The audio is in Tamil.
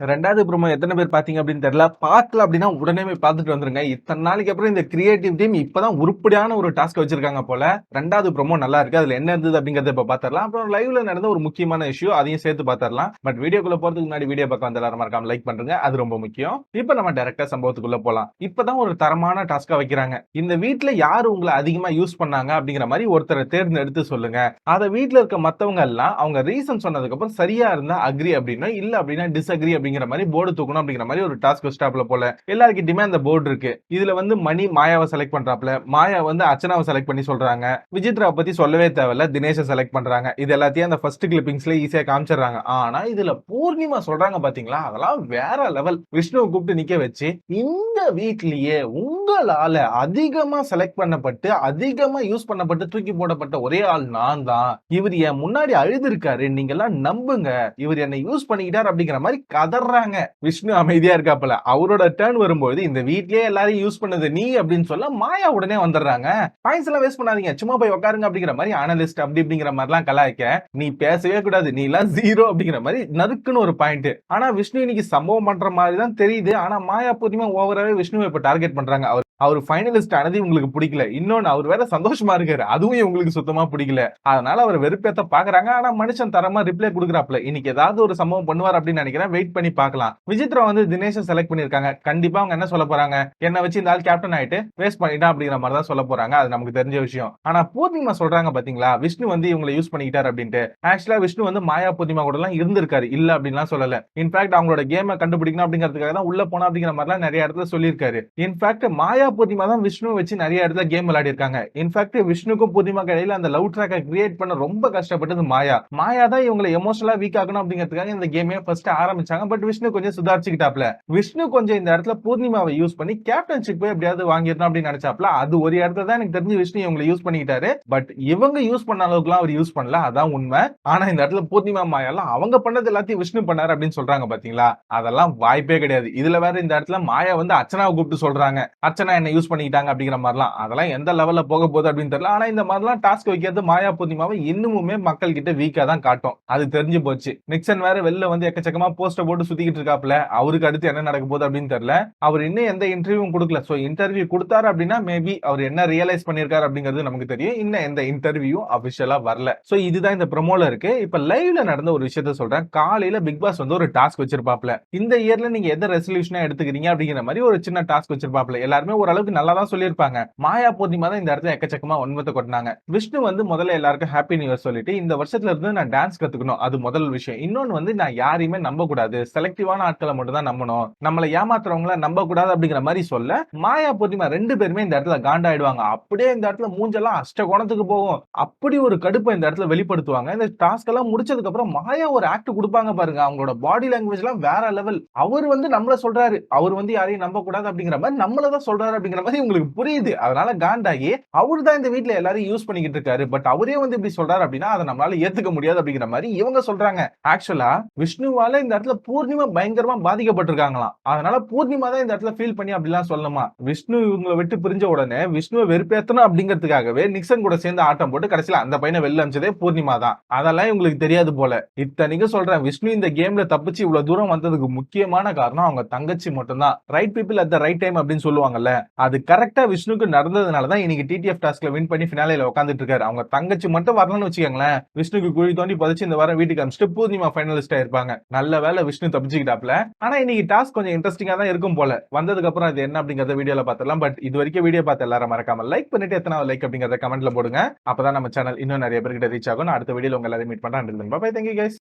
2வது ப்ரோமோ எத்தன பேர் பார்த்தீங்க அப்படின்னு தெரியல. பார்க்கல அப்படின்னா உடனே போய் பார்த்துட்டு வந்துருங்க. இத்தன நாளைக்கு அப்புறம் இந்த கிரியேட்டிவ் டீம் இப்பதான் உருப்படியான ஒரு டாஸ்க் வச்சிருக்காங்க போல. 2வது ப்ரோமோ நல்லா இருக்கு. அதுல என்ன இருந்தது அப்படிங்கறத இப்ப பார்த்திடலாம். அப்புறம் லைவ்ல நடந்த ஒரு முக்கியமான இஷ்யூ அதையும் சேர்த்து பார்த்திடலாம். பட் வீடியோக்குள்ள போறதுக்கு முன்னாடி வீடியோ பார்க்க வந்த எல்லாரும் மறக்காம லைக் பண்றீங்க. அது ரொம்ப முக்கியம். இப்ப நம்ம டைரக்டா சம்பவத்துக்குள்ள போலாம். இப்பதான் ஒரு தரமான டாஸ்கா வைக்கிறாங்க. இந்த வீட்ல யாரு உங்கள அதிகமா யூஸ் பண்ணாங்க அப்படிங்கிற மாதிரி ஒருத்தரை தேர்ந்தெடுத்து சொல்லுங்க. அத வீட்ல இருக்க மத்தவங்க எல்லாம் அவங்க ரீசன் சொன்னதுக்கு அப்புறம் சரியா இருந்தா அக்ரி அப்படின்னா இல்ல அப்படின்னா டிஸ்அக்ரி அப்படிங்கிற மாதிரி போர்டு தூக்கணும் அப்படிங்கிற மாதிரி ஒரு டாஸ்க் வச்சிட்டாப்ல போல. எல்லார்கிட்டயுமே அந்த போர்டு இருக்கு. இதுல வந்து மணி மாயாவை செலக்ட் பண்றாப்ல. மாயா வந்து அர்ச்சனாவை செலக்ட் பண்ணி சொல்றாங்க. விசித்ராவை பத்தி சொல்லவே தேவையில்ல. தினேஷை செலக்ட் பண்றாங்க. இது எல்லாத்தையும் அந்த ஃபர்ஸ்ட் கிளிப்பிங்ஸ்ல ஈஸியா காமிச்சிடுறாங்க. ஆனா இதுல பூர்ணிமா சொல்றாங்க பாத்தீங்களா, அதெல்லாம் வேற லெவல். விஷ்ணுவை கூப்பிட்டு நிக்க வச்சு இந்த வீட்லயே உங்களால அதிகமா செலக்ட் பண்ணப்பட்டு அதிகமா யூஸ் பண்ணப்பட்டு தூக்கி போடப்பட்ட ஒரே ஆள் நான் தான். இவர் என் முன்னாடி அழுதுருக்காரு. நீங்க எல்லாம் நம்புங்க. இவர் என்னை யூஸ் பண்ணிக்கிட்டார் அப்படிங்கிற மாதிரி கதறாங்க. விஷ்ணு அமைதியா இருக்காப்ல. அவரோட டர்ன் வரும்போது இந்த வீட்லயே எல்லாரையும் யூஸ் பண்ணது நீ அப்படின்னு சொல்ல மாயா உடனே வந்துடுறாங்க. பாயிண்ட்ஸ் எல்லாம் வேஸ்ட் பண்ணாதீங்க. சும்மா போய் உட்காருங்க அப்படிங்கிற மாதிரி அனலிஸ்ட் அப்படி அப்படிங்கிற மாதிரி எல்லாம் கலாய்க்க நீ பேசவே கூடாது. நீ எல்லாம் ஜீரோ அப்படிங்கிற மாதிரி நறுக்குன்னு ஒரு பாயிண்ட். ஆனா விஷ்ணு இன்னைக்கு சம்பவம் பண்ற மாதிரி தான் தெரியுது. ஆனா மாயா பூர்ணிமா ஓவராவே விஷ்ணுவை இப்ப டார்கெட் பண்றாங்க. அவர் ஃபைனலிஸ்ட் ஆனது உங்களுக்கு பிடிக்கல. இன்னொன்னு அவர் வேற சந்தோஷமா இருக்காரு. அதுவும் உங்களுக்கு சுத்தமா பிடிக்கல. அதனால அவர் வெறுப்பேத்த பாக்குறாங்க. ஆனா மனுஷன் தரமா ரிப்ளை கொடுக்குறாப்ல. இன்னைக்கு ஏதாவது ஒரு சம்பவம் பண்ணுவார் அப்படின்னு நினைக்கிறேன். வெயிட் பண்ணி பார்க்கலாம். விசித்ரா வந்து தினேஷை செலக்ட் பண்ணிருக்காங்க. கண்டிப்பா அவங்க என்ன சொல்ல போறாங்க? என்ன வச்சு இந்த ஆள் கேப்டன் ஆயிட்டு வேஸ்ட் பண்ணிட்டான் அப்படிங்கிற மாதிரி தான் சொல்ல போறாங்க. அது நமக்கு தெரிஞ்ச விஷயம். ஆனா பூர்ணிமா சொல்றாங்க பாத்தீங்களா, விஷ்ணு வந்து இவங்களை யூஸ் பண்ணிக்கிட்டாரு அப்படின்ட்டு. ஆக்சுவலா விஷ்ணு வந்து மாயா பூர்ணிமா கூட எல்லாம் இருந்திருக்காரு. இல்ல அப்படின்லாம் சொல்லல. இன்ஃபேக்ட் அவங்களோட கேமை கண்டுபிடிக்கணும் அப்படிங்கிறதுக்காக தான் உள்ள போனா அப்படிங்கிற மாதிரி எல்லாம் நிறைய இடத்துல சொல்லியிருக்காரு. இன்ஃபேக்ட் மாயா பூர்ணிமா தான் விஷ்ணு வச்சு நிறைய இடத்துல கேம் விளையாடி இருக்காங்க. இன்ஃபேக்ட் விஷ்ணுக்கும் பூர்ணிமாக்கு இடையில அந்த லவ் ட்ராக்கை கிரியேட் பண்ண ரொம்ப கஷ்டப்பட்டது மாயா. மாயா தான் இவங்களை எமோஷனலா வீக் ஆகணும் அப்படிங்கிறதுக்காக இந்த கேமே ஃபர்ஸ்ட் ஆரம்பிச்சாங்க. பட் விஷ்ணு கொஞ்சம் சுதாரிச்சுக்கிட்டாப்ல. விஷ்ணு கொஞ்சம் இந்த இடத்துல பூர்ணிமாவை யூஸ் பண்ணி கேப்டன்ஷிப் எப்படியாவது வாங்கிடணும் அப்படின்னு நினைச்சாப்ல. அது ஒரு இடத்துல தான் எனக்கு தெரிஞ்சு விஷ்ணு இவங்களை யூஸ் பண்ணிக்கிட்டாரு. பட் இவங்க யூஸ் பண்ண அளவுக்குலாம் அவர் யூஸ் பண்ணல. அதான் உண்மை. ஆனா இந்த இடத்துல பூர்ணிமா மாயாலாம் அவங்க பண்ணது எல்லாத்தையும் விஷ்ணு பண்ணாரு அப்படின்னு சொல்றாங்க பாத்தீங்களா, அதெல்லாம் வாய்ப்பே கிடையாது. இதுல வேற இந்த இடத்துல மாயா வந்து அர்ச்சனாவை கூப்பிட்டு சொல்றாங்க. அர்ச்சனா என்ன யூஸ் பண்ணிக்கிட்டாங்க அப்படிங்கிற மாதிரிலாம். அதெல்லாம் எந்த லெவல்ல போக போகுது அப்படின்னு தெரியல. ஆனா இந்த மாதிரிலாம் டாஸ்க் வைக்கிறது மாயா பூர்ணிமாவை இன்னுமுமே மக்கள் கிட்ட வீக்கா தான் காட்டும். அது தெரிஞ்சு போச்சு. நிக்சன் வேற வெளில வந்து எக்கச்சக்கமா போஸ்டர் போட்டு சுத்திக்கிட்டு இருக்காப்ல. அவருக்கு அடுத்து என்ன நடக்க போகுது அப்படின்னு தெரியல. அவர் இன்னும் எந்த இன்டர்வியூவும் கொடுக்கல. சோ இன்டர்வியூ கொடுத்தாரு அப்படின்னா மேபி அவர் என்ன ரியலைஸ் பண்ணிருக்காரு அப்படிங்கிறது நமக்கு தெரியும். இன்னும் எந்த இன்டர்வியூ அபிஷியலா வரல. சோ இதுதான் இந்த ப்ரோமோல இருக்கு. இப்ப லைவ்ல நடந்த ஒரு விஷயத்த சொல்றேன். காலையில பிக் பாஸ் வந்து ஒரு டாஸ்க் வச்சிருப்பாப்ல. இந்த இயர்ல நீங்க எந்த ரெசல்யூஷனா எடுத்துக்கிறீங்க அப்படிங்கிற மாதிரி ஒரு சின்ன டாஸ்க் வச்சிருப்பாப்ல. எல்லாருமே ஓரளவுக்கு நல்லா தான் சொல்லியிருப்பாங்க. மாயா பூர்ணிமா தான் இந்த இடத்துல எக்கச்சக்கமா வன்மத்தை கொட்டினாங்க. விஷ்ணு வந்து முதல்ல எல்லாருக்கும் ஹாப்பி நியூ இயர் சொல்லிட்டு இந்த வருஷத்துல இருந்து நான் டான்ஸ் கத்துக்கணும். அது முதல் விஷயம். இன்னொன்னு வந்து நான் யாரையுமே நம்ப கூடாது. செலக்டிவான ஆட்களை மட்டும் தான் நம்பணும். நம்மள ஏமாத்துறவங்கள நம்ப கூடாது அப்படிங்கிற மாதிரி சொல்ல மாயா பூர்ணிமா ரெண்டு பேருமே இந்த இடத்துல காண்டாயிடுவாங்க. அப்படியே இந்த இடத்துல மூஞ்செல்லாம் அஷ்ட கோணத்துக்கு போகும். அப்படி ஒரு கடுப்பை இந்த இடத்துல வெளிப்படுத்துவாங்க. இந்த டாஸ்க் எல்லாம் முடிச்சதுக்கு அப்புறம் மாயா ஒரு ஆக்ட் கொடுப்பாங்க பாருங்க. அவங்களோட பாடி லாங்குவேஜ் எல்லாம் வேற லெவல். அவர் வந்து நம்மள சொல்றாரு. அவர் வந்து யாரையும் நம்ப கூடாது அப்படிங்கிற மாதிரி நம்மள தான் சொல்றாரு அப்படிங்கிற மாதிரி உங்களுக்கு புரியுது. அதனால காண்டாகி அவர் தான் இந்த வீட்ல எல்லாரும் யூஸ் பண்ணிக்கிட்டு இருக்காரு. பட் அவரே வந்து இப்படி சொல்றாரு அப்படின்னா அதை நம்மளால ஏத்துக்க முடியாது அப்படிங்கிற மாதிரி இவங்க சொல்றாங்க. ஆக்சுவலா விஷ்ணுவால இந்த இடத்துல பூர்ணிமா பயங்கரமா பாதிக்கப்பட்டிருக்காங்களாம். அதனால பூர்ணிமா தான் இந்த இடத்துல ஃபீல் பண்ணி அப்படிலாம் சொல்லணுமா. விஷ்ணு இவங்களை விட்டு பிரிஞ்ச உடனே விஷ்ணுவை வெறுப்பேத்தணும் அப்படிங்கிறதுக்காகவே நிக்சன் கூட சேர்ந்து ஆட்டம் போட்டு கடைசியில அந்த பையனை வெளில அனுப்பிச்சதே பூர்ணிமா தான். அதெல்லாம் இவங்களுக்கு தெரியாது போல. இத்தனைக்கும் சொல்றேன், விஷ்ணு இந்த கேம்ல தப்பிச்சு இவ்வளவு தூரம் வந்ததுக்கு முக்கியமான காரணம் அவங்க தங்கச்சி மட்டும்தான். Right people at the right time அப்படின்னு சொல்லுவாங்கல்ல, அது கரெக்டா விஷ்ணுக்கு நடந்ததுனால தான் இன்னைக்கு டிடிஎஃப் டாஸ்க்ல வின் பண்ணி ஃபினாலேல உட்கார்ந்துட்டு இருக்காரு. அவங்க தங்கச்சி மட்டும் வரணும்னு வச்சுக்கோங்களேன், விஷ்ணுக்கு குழி தோண்டி பதிச்சு இந்த வாரம் வீட்டுக்கு அனுப்பிச்சிட்டு பூர்ணிமா ஃபைனலிஸ்டா இருப்பாங்க. நல்ல வேளை விஷ்ணு தப்பிச்சுக்கிட்டாப்ல. ஆனா இன்னைக்கு டாஸ்க் கொஞ்சம் இன்ட்ரெஸ்டிங்கா தான் இருக்கும் போல. வந்ததுக்கு அப்புறம் அது என்ன அப்படிங்கறத வீடியோல பாத்துடலாம். பட் இது வரைக்கும் வீடியோ பார்த்த எல்லாரும் மறக்காம லைக் பண்ணிட்டு எத்தனாவது லைக் அப்படிங்கறத கமெண்ட்ல போடுங்க. அப்பதான் நம்ம சேனல் இன்னும் நிறைய பேர்கிட்ட ரீச் ஆகும். நான் அடுத்த வீடியோல உங்க எல்லாரையும் மீட் பண்றேன். Bye, thank you guys.